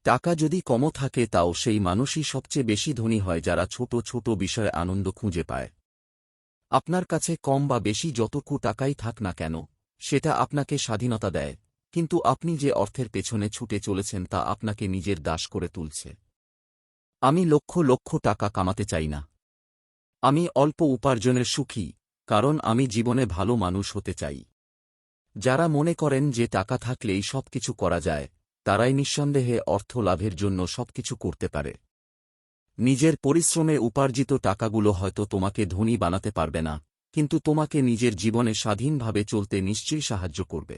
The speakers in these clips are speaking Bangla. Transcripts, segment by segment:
টাকা যদি কমও থাকে তাও সেই মানুষই সবচেয়ে বেশি ধনী হয় যারা ছোট ছোট বিষয়ে আনন্দ খুঁজে পায়। আপনার কাছে কম বা বেশি যতটুকু টাকাই থাক না কেন, সেটা আপনাকে স্বাধীনতা দেয়, কিন্তু আপনি যে অর্থের পেছনে ছুটে চলেছেন তা আপনাকে নিজের দাস করে তুলছে। আমি লক্ষ লক্ষ টাকা কামাতে চাই না। আমি অল্প উপার্জনের সুখী, কারণ আমি জীবনে ভালো মানুষ হতে চাই। যারা মনে করেন যে টাকা থাকলেই সবকিছু করা যায়, তারাই নিঃসন্দেহে অর্থ লাভের জন্য সবকিছু করতে পারে। নিজের পরিশ্রমে উপার্জিত টাকাগুলো হয়তো তোমাকে ধনী বানাতে পারবে না, কিন্তু তোমাকে নিজের জীবনে স্বাধীনভাবে চলতে নিশ্চয়ই সাহায্য করবে।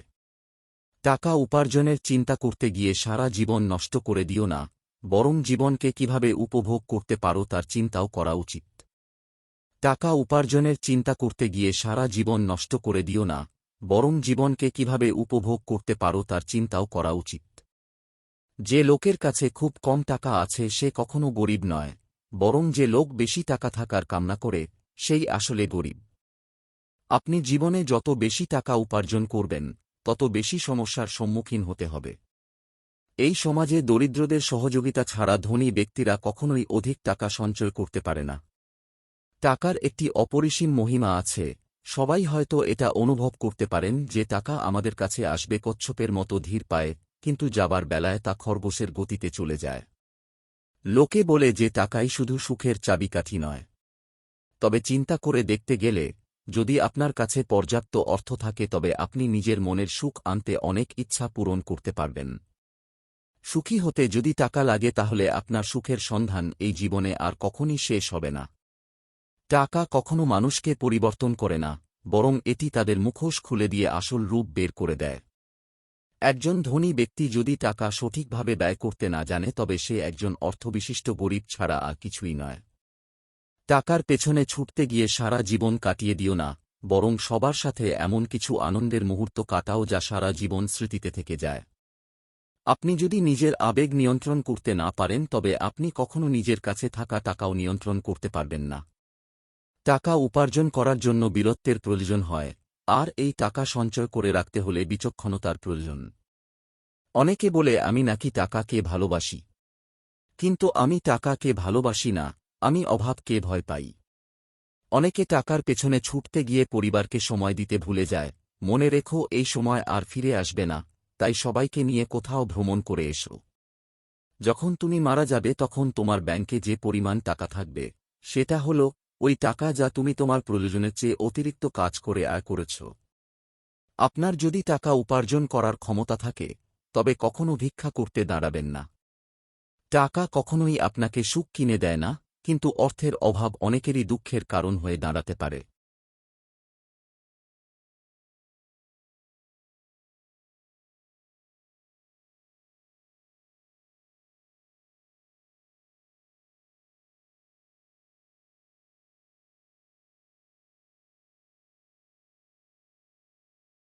টাকা উপার্জনের চিন্তা করতে গিয়ে সারা জীবন নষ্ট করে দিও না, বরং জীবনকে কিভাবে উপভোগ করতে পারো তার চিন্তাও করা উচিত। টাকা উপার্জনের চিন্তা করতে গিয়ে সারা জীবন নষ্ট করে দিও না, বরং জীবনকে কিভাবে উপভোগ করতে পারো তার চিন্তাও করা উচিত। যে লোকের কাছে খুব কম টাকা আছে সে কখনো গরিব নয়, বরং যে লোক বেশি টাকা থাকার কামনা করে সেই আসলে গরিব। আপনি জীবনে যত বেশি টাকা উপার্জন করবেন, তত বেশি সমস্যার সম্মুখীন হতে হবে। এই সমাজে দরিদ্রদের সহযোগিতা ছাড়া ধনী ব্যক্তিরা কখনোই অধিক টাকা সঞ্চয় করতে পারে না। টাকার একটি অপরিসীম মহিমা আছে, সবাই হয়তো এটা অনুভব করতে পারেন যে টাকা আমাদের কাছে আসবে কচ্ছপের মতো ধীর পায়ে, কিন্তু যাবার বেলায় তা খরগোশের গতিতে চলে যায়। লোকে বলে যে টাকাই শুধু সুখের চাবিকাঠি নয়। তবে চিন্তা করে দেখতে গেলে, যদি আপনার কাছে পর্যাপ্ত অর্থ থাকে তবে আপনি নিজের মনের সুখ আনতে অনেক ইচ্ছা পূরণ করতে পারবেন। সুখী হতে যদি টাকা লাগে তাহলে আপনার সুখের সন্ধান এই জীবনে আর কখনই শেষ হবে না। টাকা কখনো মানুষকে পরিবর্তন করে না, বরং এটি তাদের মুখোশ খুলে দিয়ে আসল রূপ বের করে দেয়। একজন ধনী ব্যক্তি যদি টাকা সঠিকভাবে ব্যয় করতে না জানে তবে সে একজন অর্থবিশিষ্ট গরিব ছাড়া আর কিছুই নয়। টাকার পেছনে ছুটতে গিয়ে সারা জীবন কাটিয়ে দিও না, বরং সবার সাথে এমন কিছু আনন্দের মুহূর্ত কাটাও যা সারা জীবন স্মৃতিতে থেকে যায়। আপনি যদি নিজের আবেগ নিয়ন্ত্রণ করতে না পারেন তবে আপনি কখনো নিজের কাছে থাকা টাকাও নিয়ন্ত্রণ করতে পারবেন না। টাকা উপার্জন করার জন্য বীরত্বের প্রয়োজন হয়, আর এই টাকা সঞ্চয় করে রাখতে হলে বিচক্ষণতার প্রয়োজন। অনেকে বলে আমি নাকি টাকাকে ভালোবাসি, কিন্তু আমি টাকাকে ভালোবাসি না, আমি অভাবকে ভয় পাই। অনেকে টাকার পেছনে ছুটতে গিয়ে পরিবারকে সময় দিতে ভুলে যায়। মনে রেখো এই সময় আর ফিরে আসবে না, তাই সবাইকে নিয়ে কোথাও ভ্রমণ করে এসো। যখন তুমি মারা যাবে তখন তোমার ব্যাংকে যে পরিমাণ টাকা থাকবে, সেটা হলো ওই টাকা যা তুমি তোমার প্রয়োজনের চেয়ে অতিরিক্ত কাজ করে আয় করেছ। আপনার যদি টাকা উপার্জন করার ক্ষমতা থাকে, তবে কখনো ভিক্ষা করতে দাঁড়াবেন না। টাকা কখনোই আপনাকে সুখ কিনে দেয় না, কিন্তু অর্থের অভাব অনেকেরই দুঃখের কারণ হয়ে দাঁড়াতে পারে।